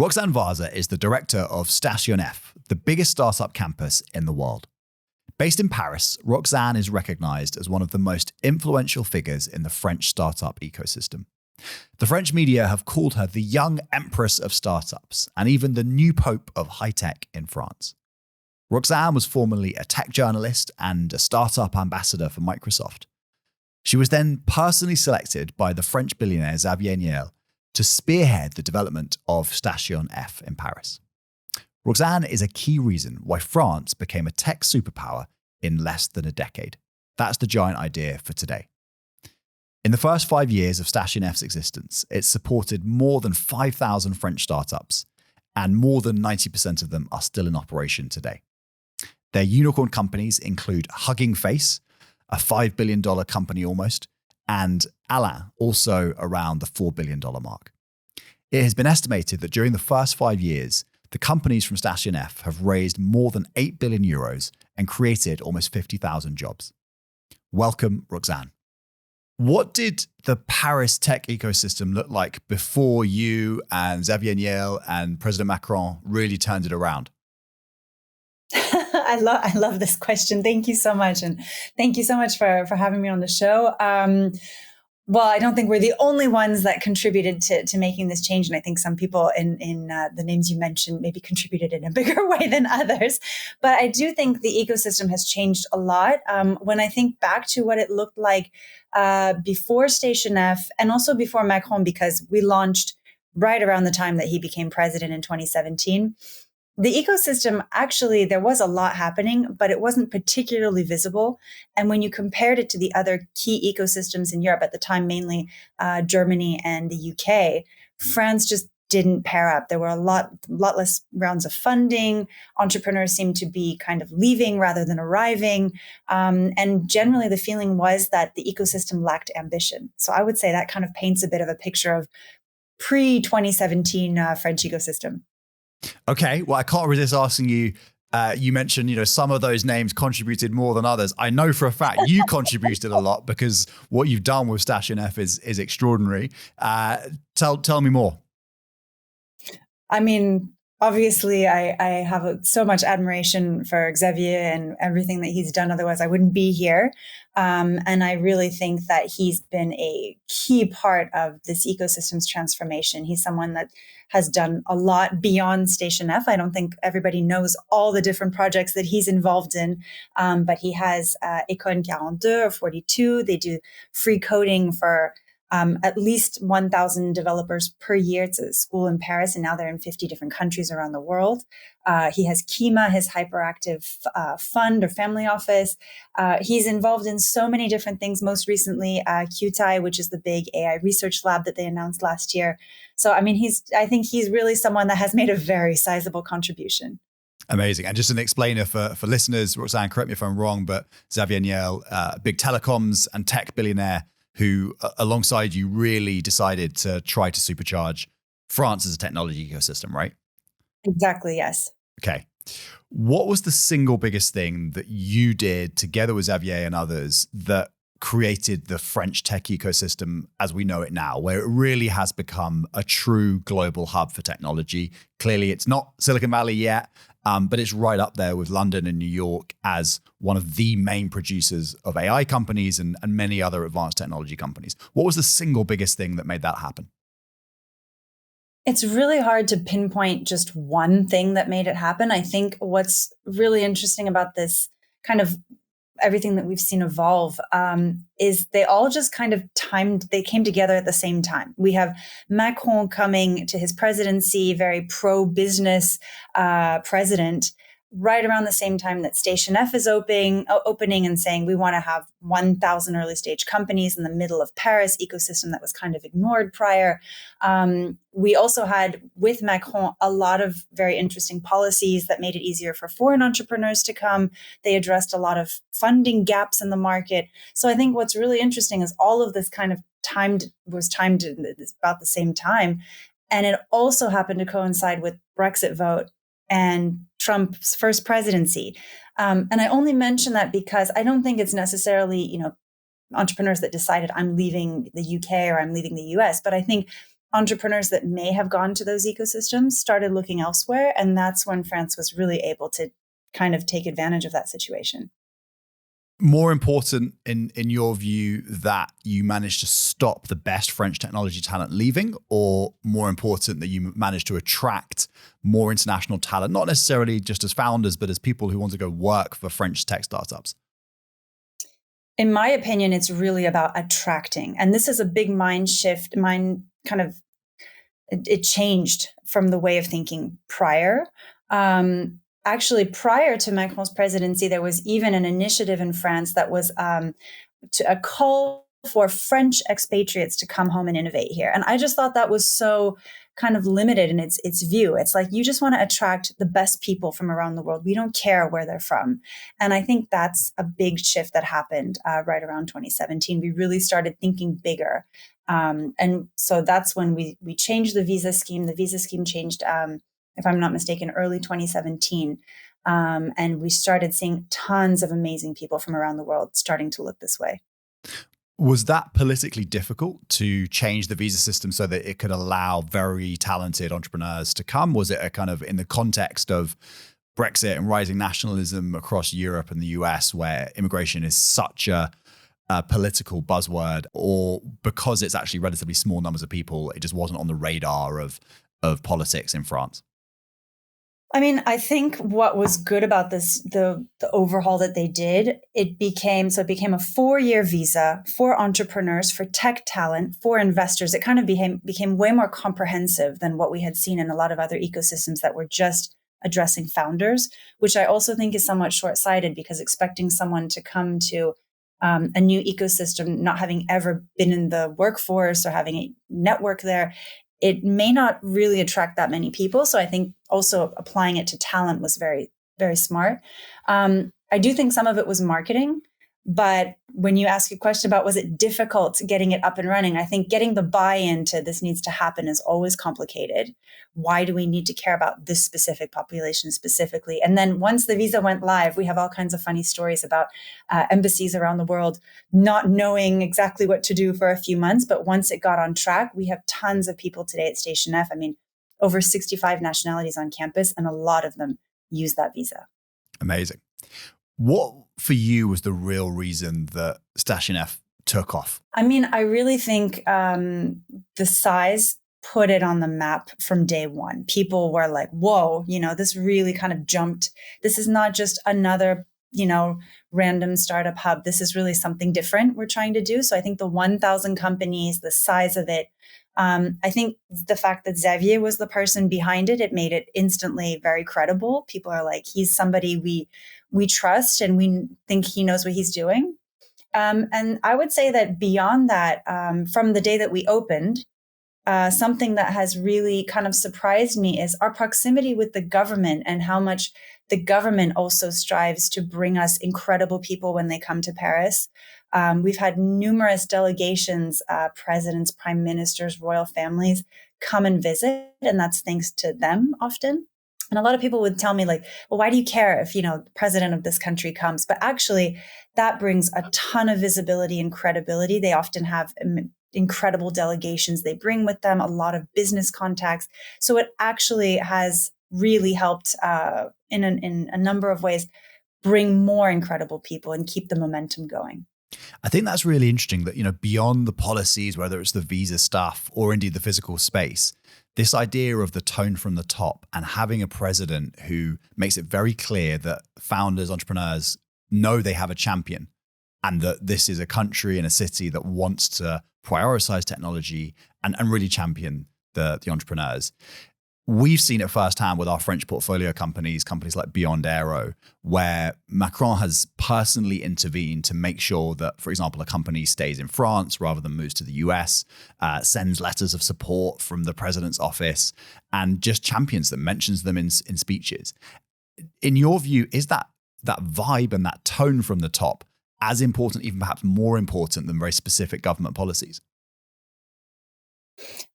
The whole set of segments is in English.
Roxanne Varza is the director of Station F, the biggest startup campus in the world. Based in Paris, Roxanne is recognized as one of the most influential figures in the French startup ecosystem. The French media have called her the young empress of startups and even the new pope of high-tech in France. Roxanne was formerly a tech journalist and a startup ambassador for Microsoft. She was then personally selected by the French billionaire Xavier Niel to spearhead the development of Station F in Paris. Roxanne is a key reason why France became a tech superpower in less than a decade. That's the giant idea for today. In the first 5 years of Station F's existence, it's supported more than 5,000 French startups, and more than 90% of them are still in operation today. Their unicorn companies include Hugging Face, a $5 billion company almost, and Alain, also around the $4 billion mark. It has been estimated that during the first 5 years, the companies from Station F have raised more than 8 billion euros and created almost 50,000 jobs. Welcome, Roxanne. What did the Paris tech ecosystem look like before you and Xavier Niel and President Macron really turned it around? I love this question. Thank you so much. And thank you so much for having me on the show. Well, I don't think we're the only ones that contributed to making this change. And I think some people in the names you mentioned maybe contributed in a bigger way than others. But I do think the ecosystem has changed a lot. When I think back to what it looked like before Station F and also before Macron, because we launched right around the time that he became president in 2017. The ecosystem, actually, there was a lot happening, but it wasn't particularly visible. And when you compared it to the other key ecosystems in Europe at the time, mainly Germany and the UK, France just didn't pair up. There were a lot less rounds of funding. Entrepreneurs seemed to be kind of leaving rather than arriving. And generally, the feeling was that the ecosystem lacked ambition. So I would say that kind of paints a bit of a picture of pre-2017 French ecosystem. Okay, well, I can't resist asking you, you mentioned, some of those names contributed more than others. I know for a fact you contributed a lot because what you've done with Station F is extraordinary. Tell me more. I mean, obviously, I have so much admiration for Xavier and everything that he's done. Otherwise, I wouldn't be here. And I really think that he's been a key part of this ecosystem's transformation. He's someone that has done a lot beyond Station F. I don't think everybody knows all the different projects that he's involved in, but he has École 42 or 42. They do free coding for at least 1,000 developers per year. It's a school in Paris, and now they're in 50 different countries around the world. He has Kima, his hyperactive fund or family office. He's involved in so many different things, most recently QTI, which is the big AI research lab that they announced last year. So, I mean, I think he's really someone that has made a very sizable contribution. Amazing. And just an explainer for listeners, Roxanne, correct me if I'm wrong, but Xavier Niel, big telecoms and tech billionaire, who alongside you really decided to try to supercharge France as a technology ecosystem, right? Exactly, yes. Okay. What was the single biggest thing that you did together with Xavier and others that created the French tech ecosystem as we know it now, where it really has become a true global hub for technology? Clearly, it's not Silicon Valley yet, but it's right up there with London and New York as one of the main producers of AI companies and many other advanced technology companies. What was the single biggest thing that made that happen? It's really hard to pinpoint just one thing that made it happen. I think what's really interesting about this kind of everything that we've seen evolve is they all just kind of they came together at the same time. We have Macron coming to his presidency, very pro-business president, right around the same time that Station F is opening and saying we want to have 1,000 early stage companies in the middle of Paris ecosystem that was kind of ignored prior. We also had with Macron a lot of very interesting policies that made it easier for foreign entrepreneurs to come. They addressed a lot of funding gaps in the market. So I think what's really interesting is all of this kind of was timed about the same time. And it also happened to coincide with Brexit vote and Trump's first presidency. And I only mention that because I don't think it's necessarily, entrepreneurs that decided I'm leaving the UK or I'm leaving the US, but I think entrepreneurs that may have gone to those ecosystems started looking elsewhere. And that's when France was really able to kind of take advantage of that situation. More important in your view that you managed to stop the best French technology talent leaving, or more important that you managed to attract more international talent, not necessarily just as founders, but as people who want to go work for French tech startups? In my opinion, it's really about attracting. And this is a big mind shift, it changed from the way of thinking prior. Actually, prior to Macron's presidency, there was even an initiative in France that was a call for French expatriates to come home and innovate here. And I just thought that was so kind of limited in its view. It's like, you just want to attract the best people from around the world. We don't care where they're from. And I think that's a big shift that happened right around 2017. We really started thinking bigger. And so that's when we changed the visa scheme. The visa scheme changed, if I'm not mistaken, early 2017. And we started seeing tons of amazing people from around the world starting to look this way. Was that politically difficult to change the visa system so that it could allow very talented entrepreneurs to come? Was it a kind of in the context of Brexit and rising nationalism across Europe and the US, where immigration is such a political buzzword, or because it's actually relatively small numbers of people, it just wasn't on the radar of politics in France? I mean, I think what was good about this, the overhaul that they did, it became a 4-year visa for entrepreneurs, for tech talent, for investors. It kind of became way more comprehensive than what we had seen in a lot of other ecosystems that were just addressing founders, which I also think is somewhat short-sighted, because expecting someone to come to a new ecosystem, not having ever been in the workforce or having a network there, it may not really attract that many people. So I think also applying it to talent was very, very smart. I do think some of it was marketing. But when you ask a question about was it difficult getting it up and running, I think getting the buy-in to this needs to happen is always complicated. Why do we need to care about this specific population specifically? And then once the visa went live, we have all kinds of funny stories about embassies around the world not knowing exactly what to do for a few months. But once it got on track, we have tons of people today at Station F. I mean, over 65 nationalities on campus, and a lot of them use that visa. Amazing. What for you was the real reason that Station F took off? I mean, I really think the size put it on the map from day one. People were like, whoa, this really kind of jumped. This is not just another, random startup hub. This is really something different we're trying to do. So I think the 1,000 companies, the size of it, I think the fact that Xavier was the person behind it, it made it instantly very credible. People are like, he's somebody we trust and we think he knows what he's doing. And I would say that beyond that, from the day that we opened, something that has really kind of surprised me is our proximity with the government and how much the government also strives to bring us incredible people when they come to Paris. We've had numerous delegations, presidents, prime ministers, royal families come and visit, and that's thanks to them often. And a lot of people would tell me like, well, why do you care if, the president of this country comes? But actually, that brings a ton of visibility and credibility. They often have incredible delegations they bring with them, a lot of business contacts. So it actually has really helped in a number of ways bring more incredible people and keep the momentum going. I think that's really interesting that, beyond the policies, whether it's the visa stuff or indeed the physical space, this idea of the tone from the top and having a president who makes it very clear that founders, entrepreneurs know they have a champion and that this is a country and a city that wants to prioritize technology and really champion the entrepreneurs. We've seen it firsthand with our French portfolio companies like Beyond Aero, where Macron has personally intervened to make sure that, for example, a company stays in France rather than moves to the US, sends letters of support from the president's office, and just champions them, mentions them in speeches. In your view, is that vibe and that tone from the top as important, even perhaps more important than very specific government policies?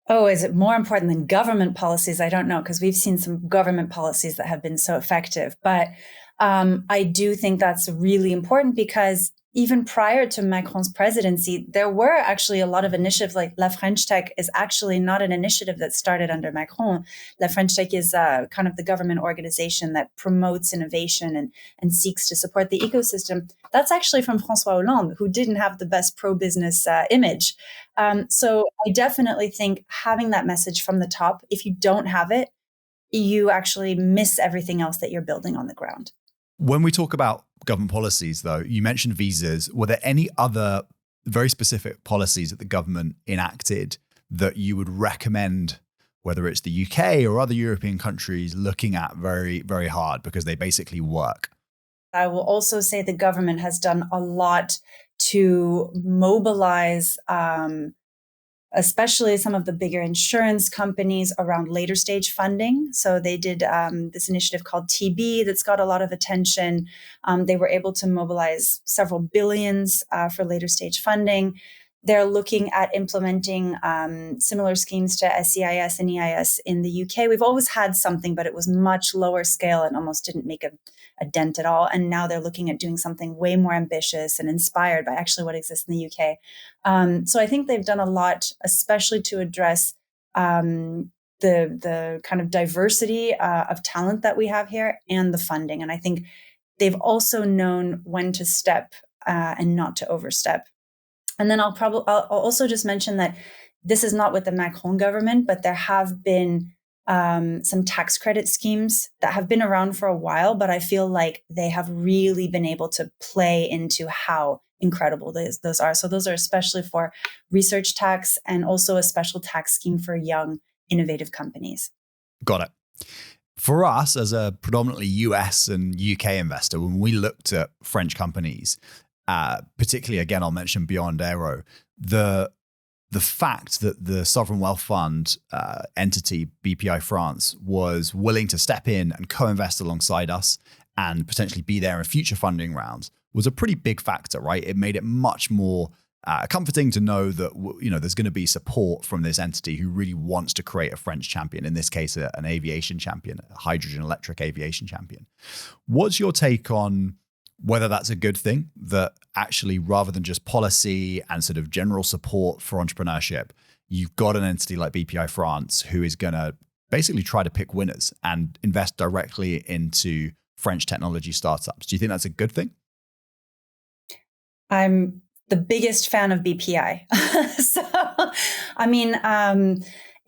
Oh, is it more important than government policies? I don't know, because we've seen some government policies that have been so effective. But I do think that's really important because even prior to Macron's presidency, there were actually a lot of initiatives. Like La French Tech is actually not an initiative that started under Macron. La French Tech is kind of the government organization that promotes innovation and seeks to support the ecosystem. That's actually from François Hollande, who didn't have the best pro-business image. So I definitely think having that message from the top, if you don't have it, you actually miss everything else that you're building on the ground. When we talk about government policies, though, you mentioned visas. Were there any other very specific policies that the government enacted that you would recommend, whether it's the UK or other European countries, looking at very, very hard because they basically work? I will also say the government has done a lot to mobilize especially some of the bigger insurance companies around later stage funding. So they did this initiative called TB that's got a lot of attention. They were able to mobilize several billions for later stage funding. They're looking at implementing similar schemes to SEIS and EIS in the UK. We've always had something, but it was much lower scale and almost didn't make a dent at all. And now they're looking at doing something way more ambitious and inspired by actually what exists in the UK. So I think they've done a lot, especially to address the kind of diversity of talent that we have here and the funding. And I think they've also known when to step and not to overstep. And then I'll also just mention that this is not with the Macron government, but there have been some tax credit schemes that have been around for a while, but I feel like they have really been able to play into how incredible those are. So those are especially for research tax and also a special tax scheme for young, innovative companies. Got it. For us, as a predominantly US and UK investor, when we looked at French companies, particularly, again, I'll mention Beyond Aero, the fact that the sovereign wealth fund entity, BPI France, was willing to step in and co-invest alongside us and potentially be there in future funding rounds was a pretty big factor, right? It made it much more comforting to know that there's going to be support from this entity who really wants to create a French champion, in this case, an aviation champion, a hydrogen electric aviation champion. What's your take on whether that's a good thing, that actually rather than just policy and sort of general support for entrepreneurship, you've got an entity like BPI France who is going to basically try to pick winners and invest directly into French technology startups? Do you think that's a good thing? I'm the biggest fan of BPI. So, I mean,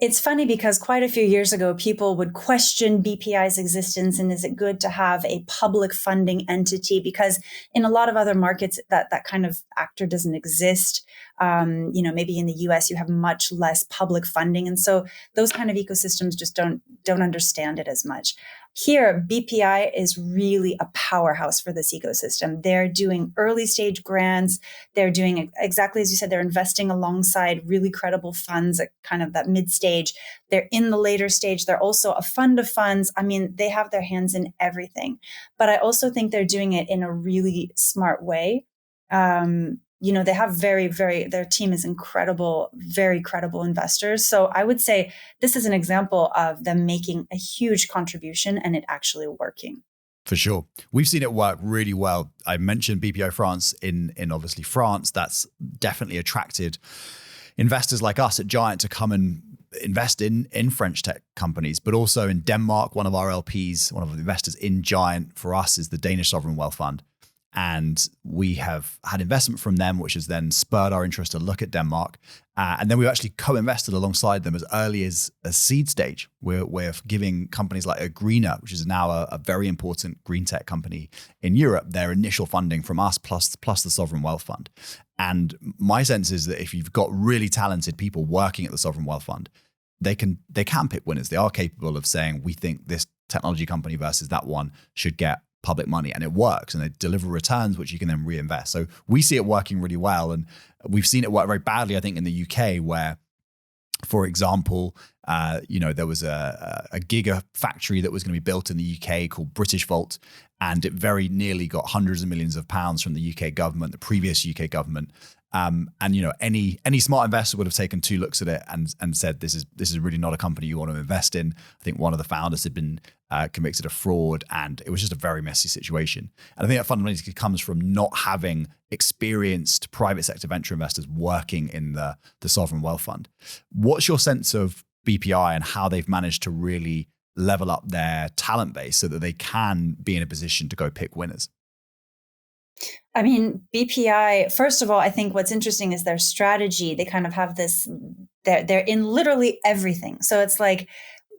it's funny because quite a few years ago, people would question BPI's existence and is it good to have a public funding entity? Because in a lot of other markets, that kind of actor doesn't exist. Maybe in the US, you have much less public funding. And so those kind of ecosystems just don't understand it as much. Here, BPI is really a powerhouse for this ecosystem. They're doing early stage grants. They're doing exactly as you said, they're investing alongside really credible funds at kind of that mid stage. They're in the later stage. They're also a fund of funds. I mean, they have their hands in everything. But I also think they're doing it in a really smart way. They have their team is incredible, very credible investors. So I would say this is an example of them making a huge contribution and it actually working. For sure. We've seen it work really well. I mentioned BPI France in obviously France. That's definitely attracted investors like us at Giant to come and invest in French tech companies, but also in Denmark. One of our LPs, one of the investors in Giant for us is the Danish Sovereign Wealth Fund. And we have had investment from them, which has then spurred our interest to look at Denmark. And then we've actually co-invested alongside them as early as a seed stage. We're giving companies like Agrina, which is now a very important green tech company in Europe, their initial funding from us plus the Sovereign Wealth Fund. And my sense is that if you've got really talented people working at the Sovereign Wealth Fund, they can pick winners. They are capable of saying, we think this technology company versus that one should get public money, and it works, and they deliver returns which you can then reinvest. So we see it working really well, and we've seen it work very badly, I think, in the UK, where, for example, there was a gigafactory that was going to be built in the UK called British Volt, and it very nearly got hundreds of millions of pounds from the UK government, the previous UK government, And any smart investor would have taken 2 looks at it and said, this is really not a company you want to invest in. I think one of the founders had been convicted of fraud, and it was just a very messy situation. And I think that fundamentally comes from not having experienced private sector venture investors working in the sovereign wealth fund. What's your sense of BPI and how they've managed to really level up their talent base so that they can be in a position to go pick winners? I mean, BPI, first of all, I think what's interesting is their strategy. They kind of have this, they're in literally everything. So it's like,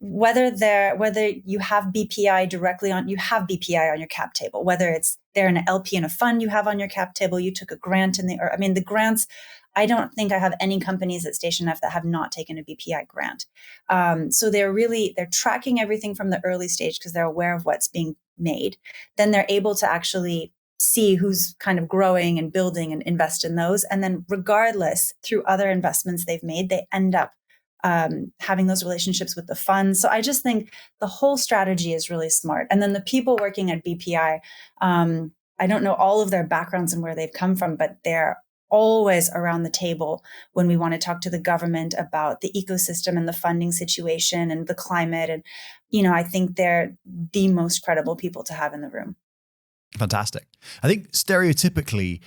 whether you have BPI directly on, you have BPI on your cap table, whether they're an LP in a fund you have on your cap table, you took a grant the grants, I don't think I have any companies at Station F that have not taken a BPI grant. So they're tracking everything from the early stage because they're aware of what's being made. Then they're able to actually see who's kind of growing and building and invest in those. And then regardless, through other investments they've made, they end up having those relationships with the funds. So I just think the whole strategy is really smart. And then the people working at BPI, I don't know all of their backgrounds and where they've come from, but they're always around the table when we want to talk to the government about the ecosystem and the funding situation and the climate. And, I think they're the most credible people to have in the room. Fantastic. I think stereotypically,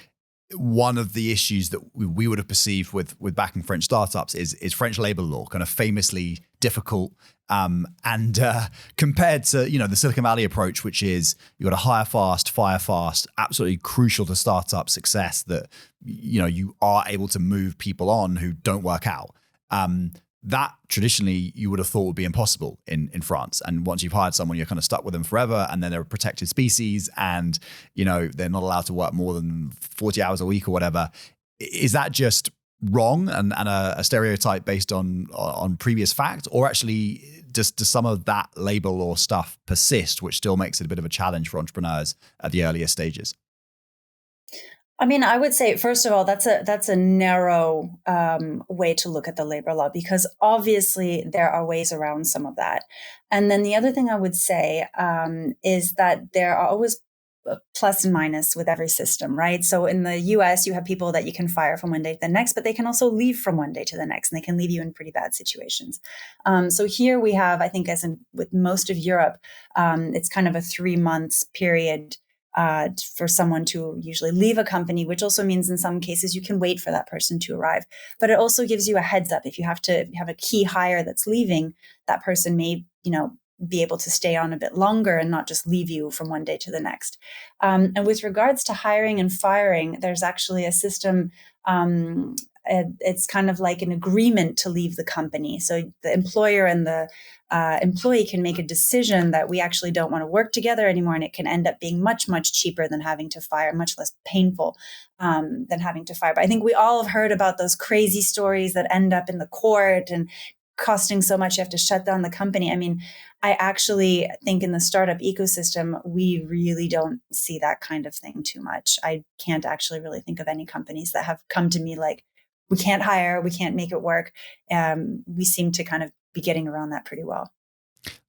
one of the issues that we would have perceived with backing French startups is French labor law, kind of famously difficult. And compared to, the Silicon Valley approach, which is you got to hire fast, fire fast, absolutely crucial to startup success, that, you are able to move people on who don't work out. That traditionally you would have thought would be impossible in France. And once you've hired someone, you're kind of stuck with them forever. And then they're a protected species and, they're not allowed to work more than 40 hours a week or whatever. Is that just wrong and a stereotype based on previous fact? Or actually does some of that labor law stuff persist, which still makes it a bit of a challenge for entrepreneurs at the earlier stages? I mean, I would say, first of all, that's a narrow way to look at the labor law, because obviously there are ways around some of that. And then the other thing I would say is that there are always plus and minus with every system, right? So in the US, you have people that you can fire from one day to the next, but they can also leave from one day to the next, and they can leave you in pretty bad situations. So here we have, I think, as in with most of Europe, it's kind of a 3 months period for someone to usually leave a company, which also means in some cases you can wait for that person to arrive. But it also gives you a heads up. If you have a key hire that's leaving, that person may, be able to stay on a bit longer and not just leave you from one day to the next. And with regards to hiring and firing, there's actually a system. It's kind of like an agreement to leave the company. So the employer and the employee can make a decision that we actually don't want to work together anymore. And it can end up being much, much cheaper than having to fire, much less painful than having to fire. But I think we all have heard about those crazy stories that end up in the court and costing so much you have to shut down the company. I mean, I actually think in the startup ecosystem, we really don't see that kind of thing too much. I can't actually really think of any companies that have come to me like, we can't hire, we can't make it work. We seem to kind of be getting around that pretty well.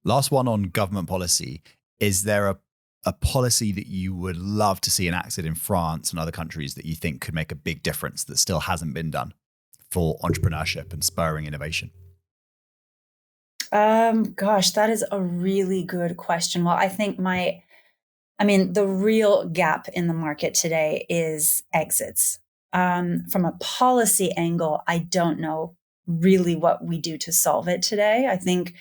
Last one on government policy. Is there a policy that you would love to see enacted in France and other countries that you think could make a big difference that still hasn't been done for entrepreneurship and spurring innovation? Gosh, that is a really good question. Well, I think the real gap in the market today is exits. From a policy angle, I don't know really what we do to solve it today. I think,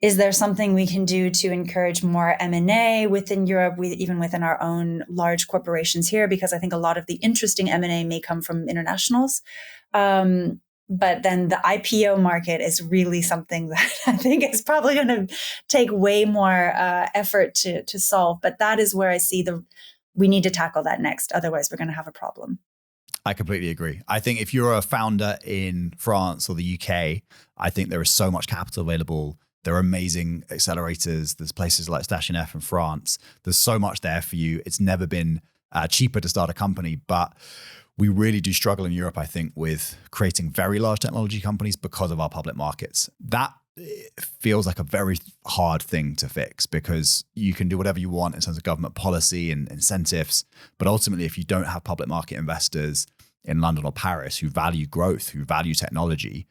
is there something we can do to encourage more M&A within Europe, even within our own large corporations here? Because I think a lot of the interesting M&A may come from internationals. But then the IPO market is really something that I think is probably going to take way more effort to solve. But that is where I see we need to tackle that next. Otherwise, we're going to have a problem. I completely agree. I think if you're a founder in France or the UK, I think there is so much capital available. There are amazing accelerators. There's places like Station F in France. There's so much there for you. It's never been cheaper to start a company, but we really do struggle in Europe, I think, with creating very large technology companies because of our public markets. That feels like a very hard thing to fix, because you can do whatever you want in terms of government policy and incentives. But ultimately, if you don't have public market investors, in London or Paris who value growth, who value technology,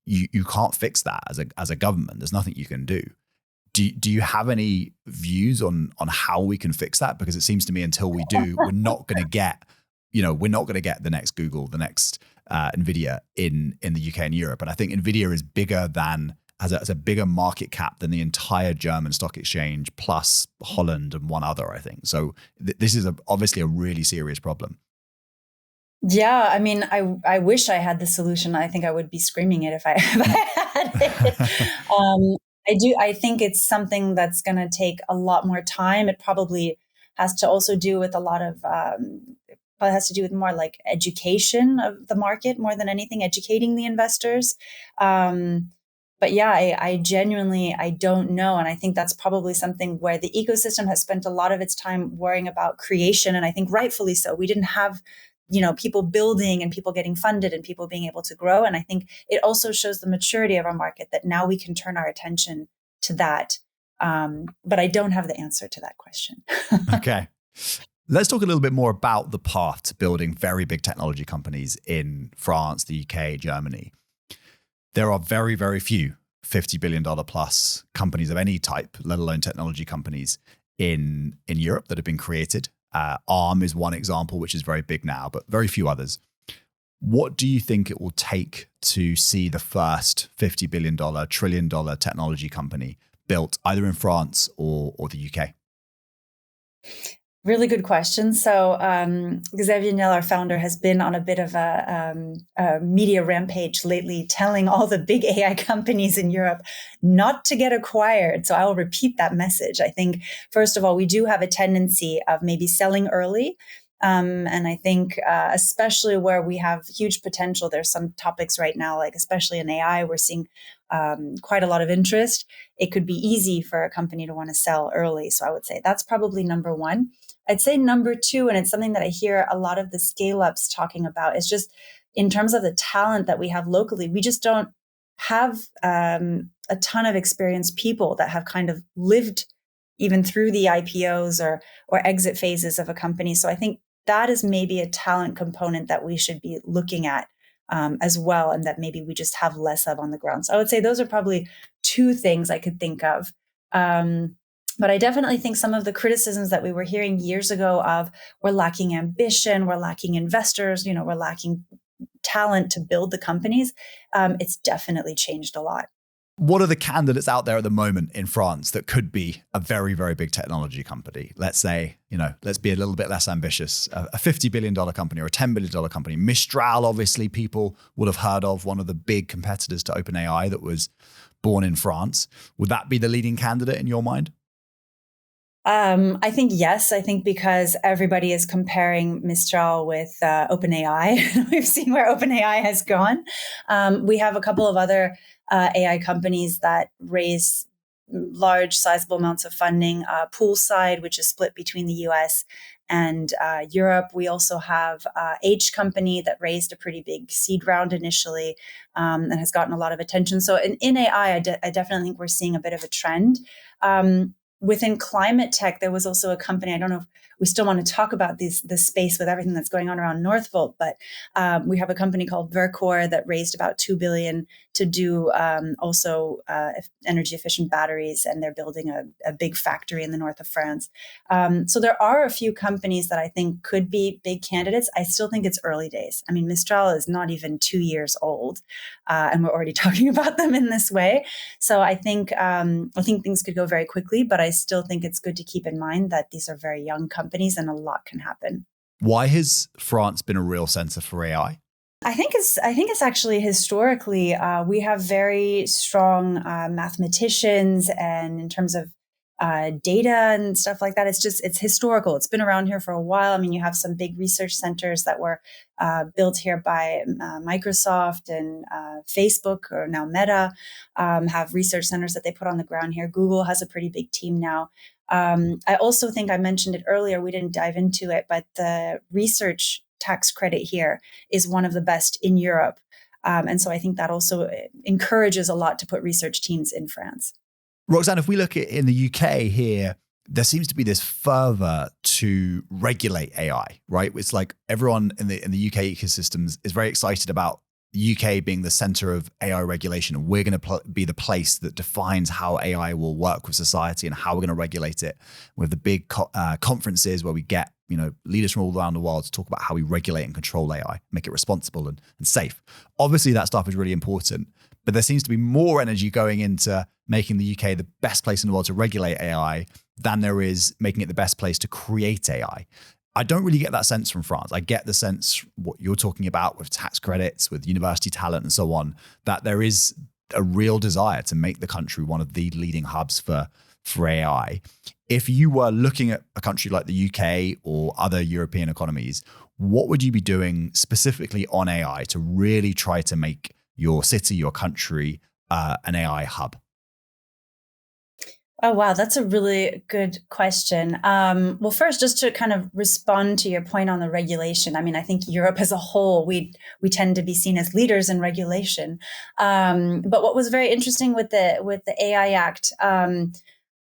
you can't fix that as a government. There's nothing you can do. Do you have any views on how we can fix that? Because it seems to me until we do, we're not going to get the next Google, the next Nvidia in the UK and Europe. And I think Nvidia is bigger than has a bigger market cap than the entire German stock exchange plus Holland and one other, I think. So this is obviously a really serious problem. Yeah, I mean, I wish I had the solution. I think I would be screaming it if I had it. I think it's something that's going to take a lot more time. It probably has to also do with a lot of, probably has to do with more like education of the market more than anything, educating the investors. But yeah, I genuinely, I don't know. And I think that's probably something where the ecosystem has spent a lot of its time worrying about creation. And I think rightfully so. We didn't have people building and people getting funded and people being able to grow. And I think it also shows the maturity of our market that now we can turn our attention to that. But I don't have the answer to that question. Okay. Let's talk a little bit more about the path to building very big technology companies in France, the UK, Germany. There are very, very few $50 billion plus companies of any type, let alone technology companies in Europe that have been created. Arm is one example, which is very big now, but very few others. What do you think it will take to see the first $50 billion, trillion dollar technology company built either in France or the UK? Really good question. So Xavier Niel, our founder, has been on a bit of a media rampage lately, telling all the big AI companies in Europe not to get acquired. So I will repeat that message. I think, first of all, we do have a tendency of maybe selling early. And I think especially where we have huge potential, there's some topics right now, like especially in AI, we're seeing quite a lot of interest. It could be easy for a company to want to sell early. So I would say that's probably number one. I'd say number two, and it's something that I hear a lot of the scale-ups talking about, is just in terms of the talent that we have locally, we just don't have a ton of experienced people that have kind of lived even through the IPOs or exit phases of a company. So I think that is maybe a talent component that we should be looking at as well, and that maybe we just have less of on the ground. So I would say those are probably two things I could think of. But I definitely think some of the criticisms that we were hearing years ago of we're lacking ambition, we're lacking investors, we're lacking talent to build the companies, it's definitely changed a lot. What are the candidates out there at the moment in France that could be a very, very big technology company? Let's say, let's be a little bit less ambitious, a $50 billion company or a $10 billion company. Mistral, obviously, people would have heard of, one of the big competitors to OpenAI that was born in France. Would that be the leading candidate in your mind? I think yes. I think because everybody is comparing Mistral with OpenAI. We've seen where OpenAI has gone. We have a couple of other AI companies that raise large, sizable amounts of funding. Poolside, which is split between the US and Europe. We also have H Company that raised a pretty big seed round initially and has gotten a lot of attention. So in AI, I definitely think we're seeing a bit of a trend. Within climate tech, there was also a company, I don't know if we still want to talk about this space with everything that's going on around Northvolt, but we have a company called Verkor that raised about $2 billion to do also energy efficient batteries, and they're building a big factory in the north of France. So there are a few companies that I think could be big candidates. I still think it's early days. I mean, Mistral is not even 2 years old, and we're already talking about them in this way. So I think things could go very quickly, but I still think it's good to keep in mind that these are very young companies and a lot can happen. Why has France been a real center for AI? I think it's actually historically we have very strong mathematicians, and in terms of data and stuff like that, it's historical. It's been around here for a while. I mean, you have some big research centers that were built here by Microsoft and Facebook, or now Meta, have research centers that they put on the ground here. Google has a pretty big team now. I also think I mentioned it earlier, we didn't dive into it, but the research tax credit here is one of the best in Europe. And so I think that also encourages a lot to put research teams in France. Roxanne, if we look at in the UK here, there seems to be this fervor to regulate AI, right? It's like everyone in the UK ecosystems is very excited about the UK being the center of AI regulation, and we're going to be the place that defines how AI will work with society and how we're going to regulate it. With the big conferences where we get leaders from all around the world to talk about how we regulate and control AI, make it responsible and safe. Obviously, that stuff is really important, but there seems to be more energy going into making the UK the best place in the world to regulate AI than there is making it the best place to create AI. I don't really get that sense from France. I get the sense what you're talking about with tax credits, with university talent and so on, that there is a real desire to make the country one of the leading hubs for AI. If you were looking at a country like the UK or other European economies, what would you be doing specifically on AI to really try to make your city, your country, an AI hub? Oh, wow. That's a really good question. Well, first, just to kind of respond to your point on the regulation. I mean, I think Europe as a whole, we tend to be seen as leaders in regulation. But what was very interesting with the AI Act,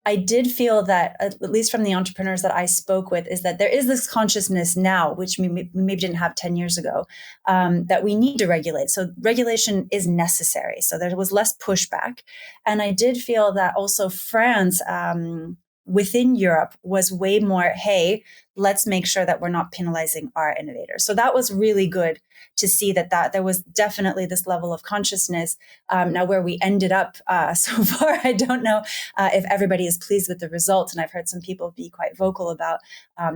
I did feel that, at least from the entrepreneurs that I spoke with, is that there is this consciousness now, which we maybe didn't have 10 years ago, that we need to regulate. So regulation is necessary. So there was less pushback. And I did feel that also France, within Europe, was way more, hey, let's make sure that we're not penalizing our innovators. So that was really good to see that there was definitely this level of consciousness. Now, where we ended up so far, I don't know if everybody is pleased with the results. And I've heard some people be quite vocal about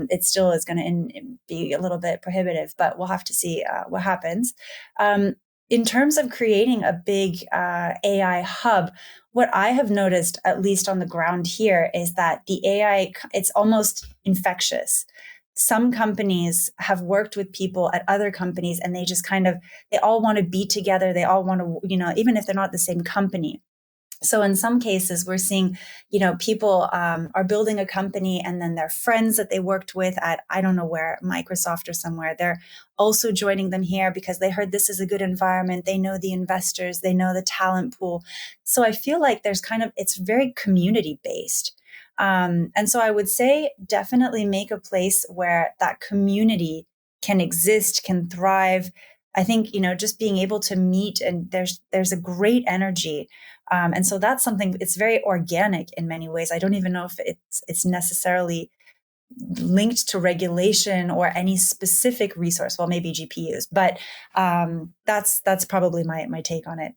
it still is going to be a little bit prohibitive, but we'll have to see what happens. In terms of creating a big AI hub, what I have noticed, at least on the ground here, is that the AI, it's almost infectious. Some companies have worked with people at other companies, and they just they all want to be together. They all want to, even if they're not the same company. So in some cases, we're seeing, people are building a company, and then their friends that they worked with at, I don't know where, Microsoft or somewhere, they're also joining them here because they heard this is a good environment. They know the investors, they know the talent pool. So I feel like there's it's very community based. And so I would say definitely make a place where that community can exist, can thrive. I think, just being able to meet, and there's a great energy. And so that's something, it's very organic in many ways. I don't even know if it's necessarily linked to regulation or any specific resource. Well, maybe GPUs, but that's probably my take on it.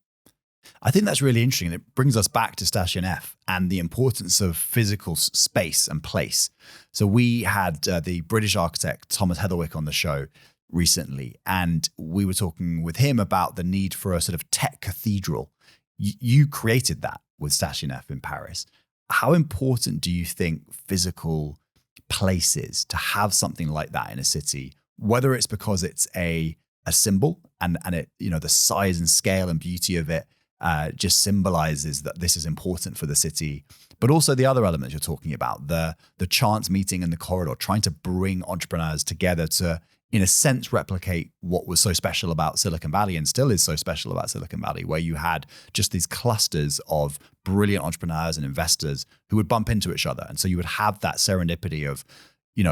I think that's really interesting. And it brings us back to Station F and the importance of physical space and place. So we had the British architect Thomas Heatherwick on the show recently, and we were talking with him about the need for a sort of tech cathedral. You created that with Station F in Paris. How important do you think physical places to have something like that in a city, whether it's because it's a symbol and it, the size and scale and beauty of it just symbolizes that this is important for the city, but also the other elements you're talking about, the chance meeting in the corridor, trying to bring entrepreneurs together to, in a sense, replicate what was so special about Silicon Valley and still is so special about Silicon Valley, where you had just these clusters of brilliant entrepreneurs and investors who would bump into each other. And so you would have that serendipity of,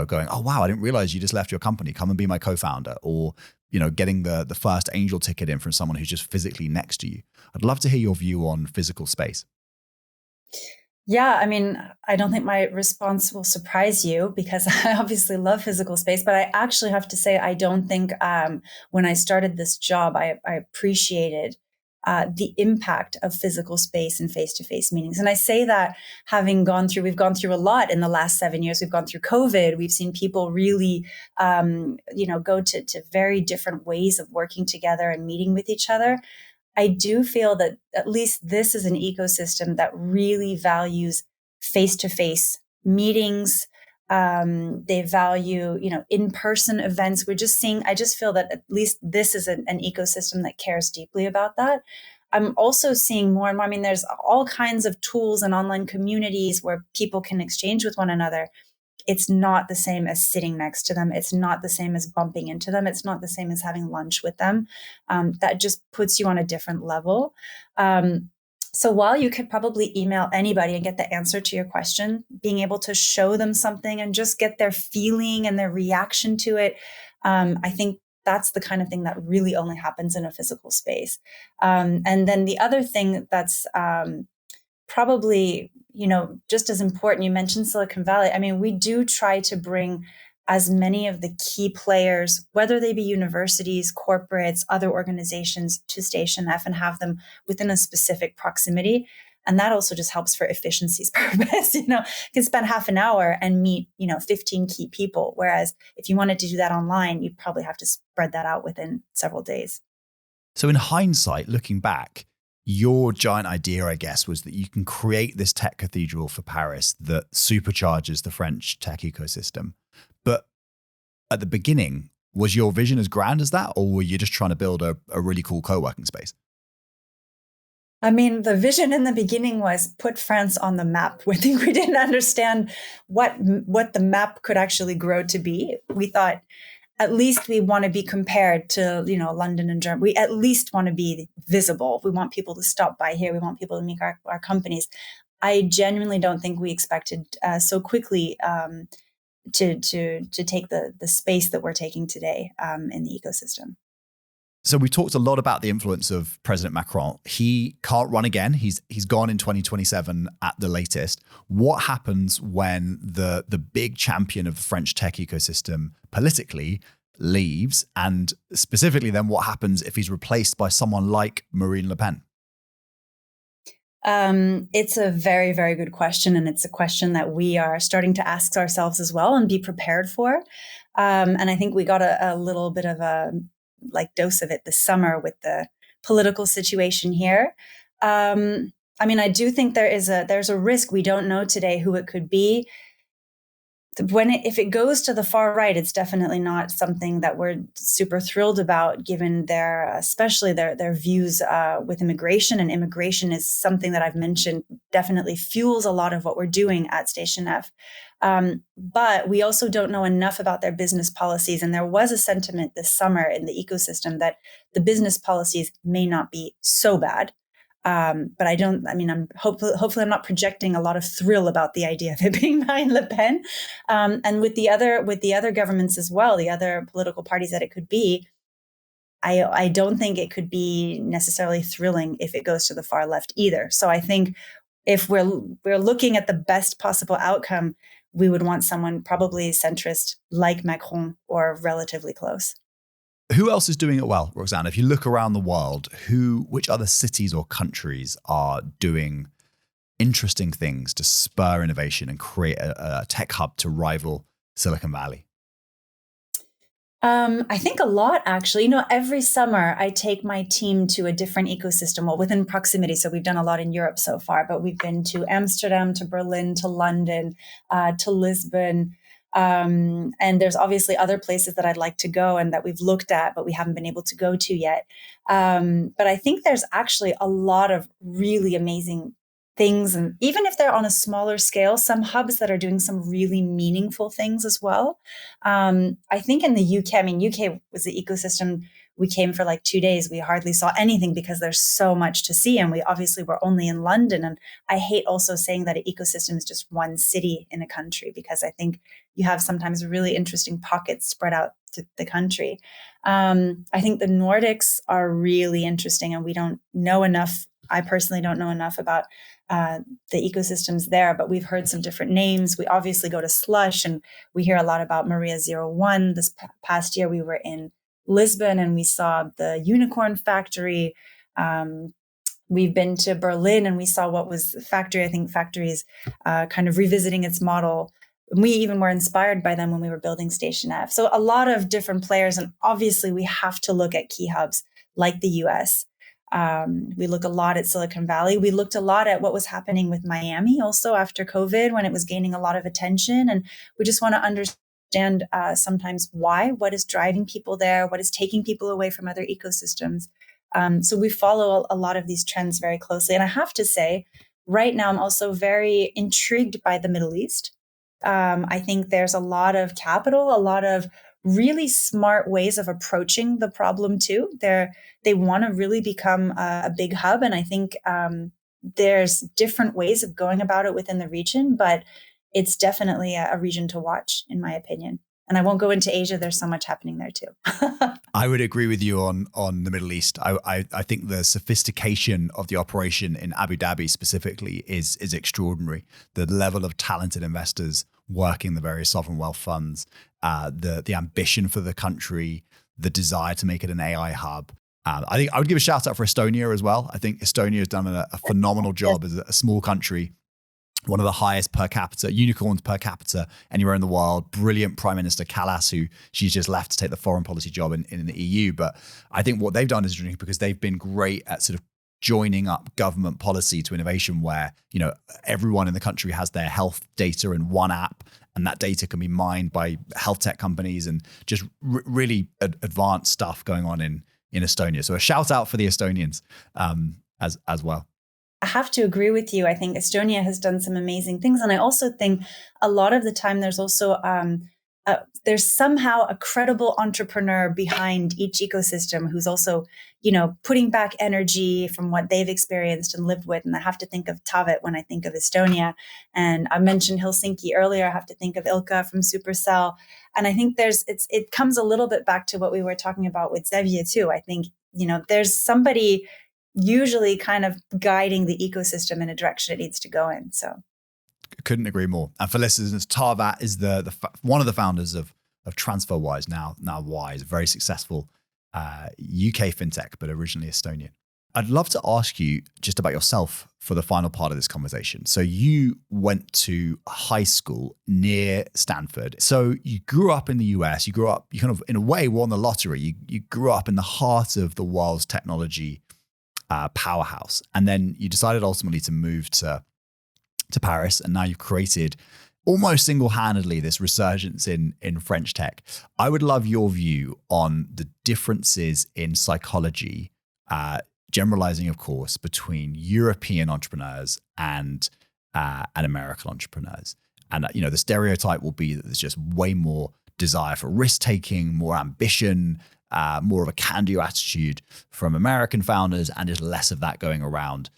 going, oh, wow, I didn't realize you just left your company. Come and be my co-founder. Or, getting the first angel ticket in from someone who's just physically next to you. I'd love to hear your view on physical space. Yeah, I mean, I don't think my response will surprise you because I obviously love physical space, but I actually have to say, I don't think when I started this job, I appreciated the impact of physical space and face-to-face meetings. And I say that we've gone through a lot in the last 7 years. We've gone through COVID. We've seen people really, go to very different ways of working together and meeting with each other. I do feel that at least this is an ecosystem that really values face-to-face meetings. They value, in-person events. I just feel that at least this is an ecosystem that cares deeply about that. I'm also seeing more and more, there's all kinds of tools and online communities where people can exchange with one another. It's not the same as sitting next to them. It's not the same as bumping into them. It's not the same as having lunch with them. That just puts you on a different level. So while you could probably email anybody and get the answer to your question, being able to show them something and just get their feeling and their reaction to it, I think that's the kind of thing that really only happens in a physical space. And then the other thing that's probably, just as important, you mentioned Silicon Valley. I mean, we do try to bring as many of the key players, whether they be universities, corporates, other organizations, to Station F and have them within a specific proximity. And that also just helps for efficiency's purpose. You can spend half an hour and meet, 15 key people. Whereas if you wanted to do that online, you'd probably have to spread that out within several days. So in hindsight, looking back, your giant idea, I guess, was that you can create this tech cathedral for Paris that supercharges the French tech ecosystem. But at the beginning, was your vision as grand as that, or were you just trying to build a really cool co-working space? I mean, the vision in the beginning was put France on the map. We think we didn't understand what the map could actually grow to be. We thought at least we want to be compared to, London and Germany. We at least want to be visible. We want people to stop by here. We want people to meet our companies. I genuinely don't think we expected so quickly to take the space that we're taking today in the ecosystem. So we talked a lot about the influence of President Macron. He can't run again. He's gone in 2027 at the latest. What happens when the big champion of the French tech ecosystem politically leaves? And specifically then what happens if he's replaced by someone like Marine Le Pen? It's a very, very good question. And it's a question that we are starting to ask ourselves as well and be prepared for. And I think we got a little bit of a dose of it this summer with the political situation here. I mean, I do think there's a risk. We don't know today who it could be. If it goes to the far right, it's definitely not something that we're super thrilled about, given especially their views with immigration. And immigration is something that I've mentioned definitely fuels a lot of what we're doing at Station F. But we also don't know enough about their business policies. And there was a sentiment this summer in the ecosystem that the business policies may not be so bad. But I'm hopefully I'm not projecting a lot of thrill about the idea of it being Marine Le Pen. And with the other governments as well, the other political parties that it could be, I don't think it could be necessarily thrilling if it goes to the far left either. So I think if we're looking at the best possible outcome, we would want someone probably centrist like Macron or relatively close. Who else is doing it well, Roxanne? If you look around the world, which other cities or countries are doing interesting things to spur innovation and create a tech hub to rival Silicon Valley? I think a lot, actually. Every summer I take my team to a different ecosystem, well, within proximity. So we've done a lot in Europe so far, but we've been to Amsterdam, to Berlin, to London, to Lisbon. And there's obviously other places that I'd like to go and that we've looked at, but we haven't been able to go to yet. But I think there's actually a lot of really amazing things. And even if they're on a smaller scale, some hubs that are doing some really meaningful things as well. I think in the UK, UK was the ecosystem. We came for 2 days. We hardly saw anything because there's so much to see. And we obviously were only in London. And I hate also saying that an ecosystem is just one city in a country, because I think you have sometimes really interesting pockets spread out to the country. I think the Nordics are really interesting, and we don't know enough. I personally don't know enough about the ecosystems there, but we've heard some different names. We obviously go to Slush, and we hear a lot about Maria 01. This past year, we were in Lisbon and we saw the Unicorn Factory. We've been to Berlin and we saw what was Factory. I think Factory is kind of revisiting its model. We even were inspired by them when we were building Station F. So a lot of different players. And obviously we have to look at key hubs like the US. We look a lot at Silicon Valley. We looked a lot at what was happening with Miami also after COVID, when it was gaining a lot of attention. And we just want to understand sometimes what is driving people there, what is taking people away from other ecosystems. So we follow a lot of these trends very closely. And I have to say, right now, I'm also very intrigued by the Middle East. I think there's a lot of capital, a lot of really smart ways of approaching the problem too. They want to really become a big hub. And I think there's different ways of going about it within the region, but it's definitely a region to watch, in my opinion. And I won't go into Asia. There's so much happening there too. I would agree with you on the Middle East. I think the sophistication of the operation in Abu Dhabi specifically is extraordinary. The level of talented investors working the various sovereign wealth funds, the ambition for the country, the desire to make it an AI hub. I think I would give a shout out for Estonia as well. I think Estonia has done a phenomenal job as a small country. One of the highest per capita, unicorns per capita anywhere in the world. Brilliant Prime Minister Kallas, who she's just left to take the foreign policy job in the EU. But I think what they've done is interesting because they've been great at sort of joining up government policy to innovation where, everyone in the country has their health data in one app, and that data can be mined by health tech companies, and just really advanced stuff going on in Estonia. So a shout out for the Estonians as well. I have to agree with you. I think Estonia has done some amazing things. And I also think a lot of the time there's also, there's somehow a credible entrepreneur behind each ecosystem who's also, putting back energy from what they've experienced and lived with. And I have to think of Taavet when I think of Estonia. And I mentioned Helsinki earlier. I have to think of Ilka from Supercell. And I think it comes a little bit back to what we were talking about with Xavier too. I think, there's somebody usually kind of guiding the ecosystem in a direction it needs to go in. So couldn't agree more. And for listeners, Taavet is one of the founders of TransferWise, now Wise, a very successful UK fintech, but originally Estonian. I'd love to ask you just about yourself for the final part of this conversation. So you went to high school near Stanford. So you grew up in the US. You kind of, in a way, won the lottery. You grew up in the heart of the world's technology powerhouse. And then you decided ultimately to move to Paris. And now you've created almost single-handedly this resurgence in French tech. I would love your view on the differences in psychology, generalizing, of course, between European entrepreneurs and American entrepreneurs. And, the stereotype will be that there's just way more desire for risk-taking, more ambition, more of a can-do attitude from American founders, and there's less of that going around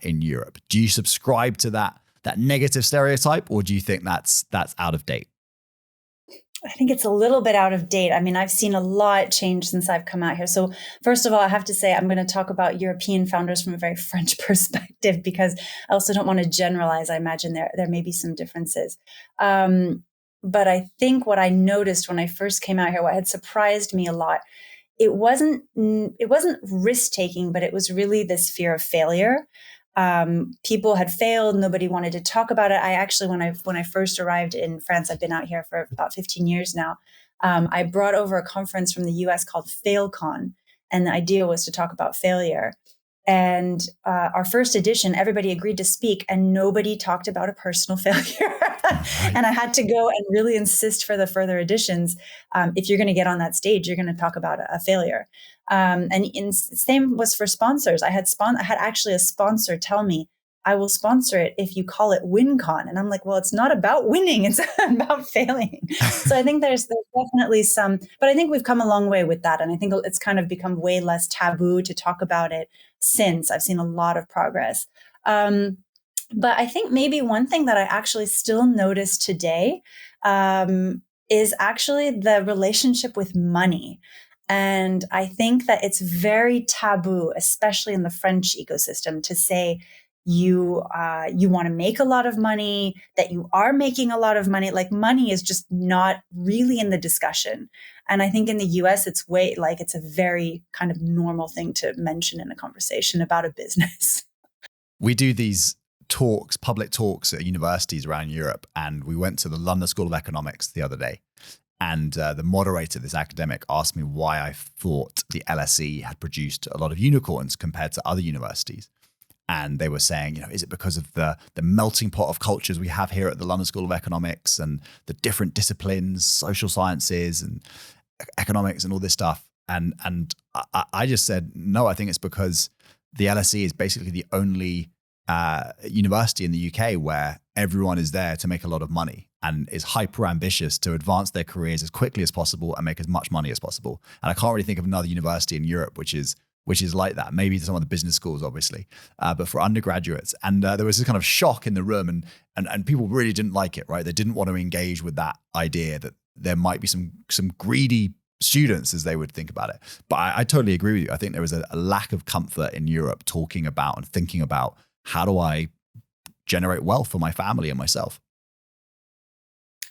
in Europe. Do you subscribe to that negative stereotype, or do you think that's out of date? I think it's a little bit out of date. I mean, I've seen a lot change since I've come out here. So first of all, I have to say I'm going to talk about European founders from a very French perspective, because I also don't want to generalize. I imagine there may be some differences. But I think what I noticed when I first came out here, what had surprised me a lot, it wasn't risk-taking, but it was really this fear of failure. People had failed. Nobody wanted to talk about it. I actually, when I first arrived in France, I've been out here for about 15 years now. I brought over a conference from the US called FailCon. And the idea was to talk about failure. And our first edition, everybody agreed to speak and nobody talked about a personal failure. And I had to go and really insist for the further editions. If you're going to get on that stage, you're going to talk about a failure. And same was for sponsors. I had actually a sponsor tell me, I will sponsor it if you call it WinCon. And I'm like, well, it's not about winning. It's about failing. So I think there's definitely some, but I think we've come a long way with that. And I think it's kind of become way less taboo to talk about it since. I've seen a lot of progress. But I think maybe one thing that I actually still notice today is actually the relationship with money. And I think that it's very taboo, especially in the French ecosystem, to say you want to make a lot of money, that you are making a lot of money. Like, money is just not really in the discussion. And I think in the US, it's a very kind of normal thing to mention in a conversation about a business. We do these public talks at universities around Europe. And we went to the London School of Economics the other day. And the moderator, this academic, asked me why I thought the LSE had produced a lot of unicorns compared to other universities. And they were saying, is it because of the melting pot of cultures we have here at the London School of Economics and the different disciplines, social sciences and economics and all this stuff? And I just said, no, I think it's because the LSE is basically the only university in the UK where everyone is there to make a lot of money and is hyper ambitious to advance their careers as quickly as possible and make as much money as possible. And I can't really think of another university in Europe which is which is like that. Maybe some of the business schools, obviously, but for undergraduates. And there was this kind of shock in the room, and people really didn't like it, right? They didn't want to engage with that idea that there might be some greedy students, as they would think about it. But I totally agree with you. I think there was a lack of comfort in Europe talking about and thinking about, how do I generate wealth for my family and myself?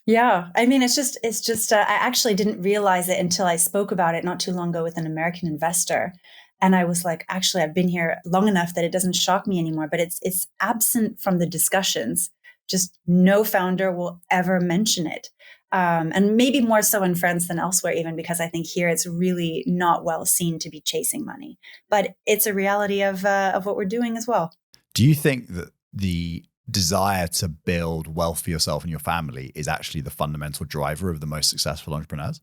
Yeah. I mean, it's just, I actually didn't realize it until I spoke about it not too long ago with an American investor. And I was like, actually, I've been here long enough that it doesn't shock me anymore, but it's absent from the discussions. Just no founder will ever mention it. And maybe more so in France than elsewhere, even because I think here it's really not well seen to be chasing money, but it's a reality of what we're doing as well. Do you think that the desire to build wealth for yourself and your family is actually the fundamental driver of the most successful entrepreneurs?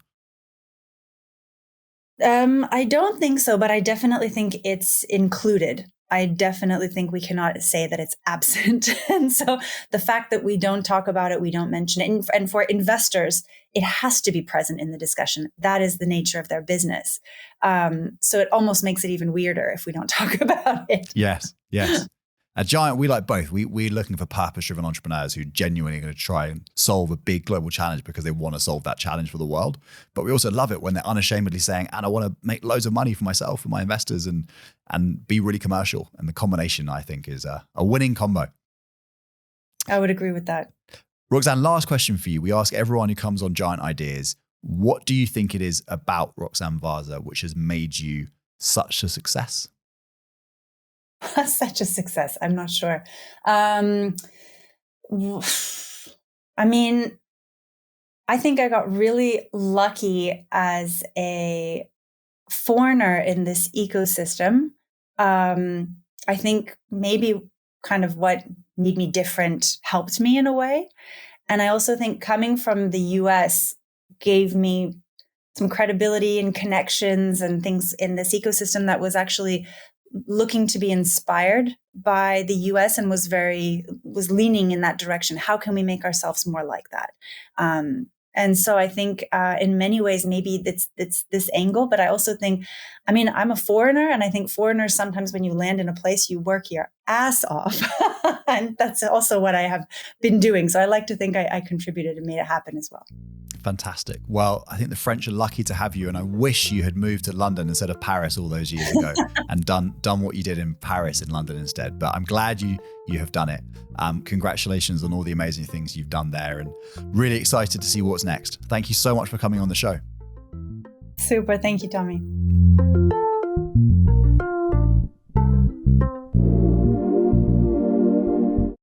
I don't think so, but I definitely think it's included. I definitely think we cannot say that it's absent. And so the fact that we don't talk about it, we don't mention it. And for investors, it has to be present in the discussion. That is the nature of their business. So it almost makes it even weirder if we don't talk about it. Yes, yes. At Giant, we like both. We're looking for purpose-driven entrepreneurs who genuinely are going to try and solve a big global challenge because they want to solve that challenge for the world. But we also love it when they're unashamedly saying, and I want to make loads of money for myself and my investors and be really commercial. And the combination, I think, is a winning combo. I would agree with that. Roxanne, last question for you. We ask everyone who comes on Giant Ideas, what do you think it is about Roxanne Varza which has made you such a success? Such a success. I'm not sure. I mean, I think I got really lucky as a foreigner in this ecosystem. I think maybe kind of what made me different helped me in a way. And I also think coming from the US gave me some credibility and connections and things in this ecosystem that was actually looking to be inspired by the US and was leaning in that direction. How can we make ourselves more like that? And so I think in many ways, maybe it's this angle, but I also think, I mean, I'm a foreigner, and I think foreigners, sometimes when you land in a place, you work your ass off. And that's also what I have been doing. So I like to think I contributed and made it happen as well. Fantastic. Well, I think the French are lucky to have you, and I wish you had moved to London instead of Paris all those years ago and done what you did in Paris in London instead. But I'm glad you have done it. Congratulations on all the amazing things you've done there, and really excited to see what's next. Thank you so much for coming on the show. Super. Thank you, Tommy.